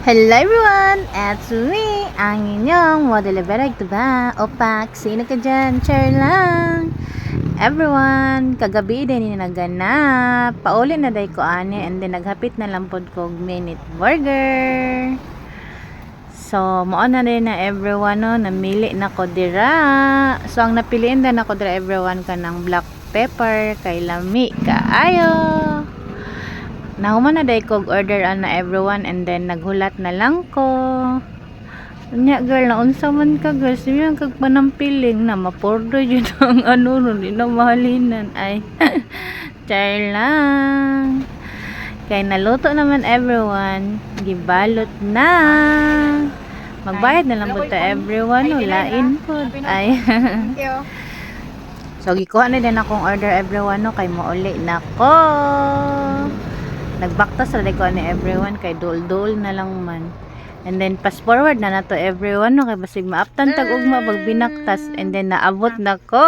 Hello everyone! It's me, ang inyong model berag, diba? Opak, sino ka dyan? Share lang! Everyone, kagabi din yung naganap. Pauli na day ko ani and then naghapit na lang pod ko minute burger. So, mao na rin na everyone no, namili na ko dira. So, ang napiliin din ako dira everyone kanang black pepper kay lami kaayo. Nahuman na day kog order na everyone and then naghulat na lang ko. Nya girl, naunsa man ka girl, siya kag panampiling na mapordo yun ang ano ron, di na mahalinan ay. Char lang. Kay naluto naman everyone, gibalot na. Magbayad na lang po ta everyone, lain po. Ay. So gikuha na din akong order everyone no kay mauli na ko. Nagbaktas na ko ni everyone kay dol-dol na lang man. And then fast forward na to everyone no kay basig maaptan tag ugma pag binaktas and then naabot na ko.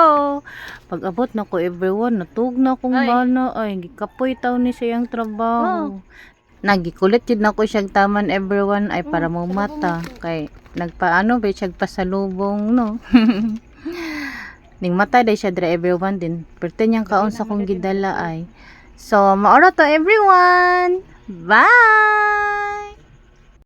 Pag abot na ko everyone natug na kong bana ay gikapoy taw ni siyang trabaho. Nagikulit jud na ko siyang taman everyone ay para mo mata kay nagpaano ba siya pasalubong no. Ning mata day siya dra everyone din. Perti niyang kaon sa kong gidala ay. So, maura to everyone. Bye!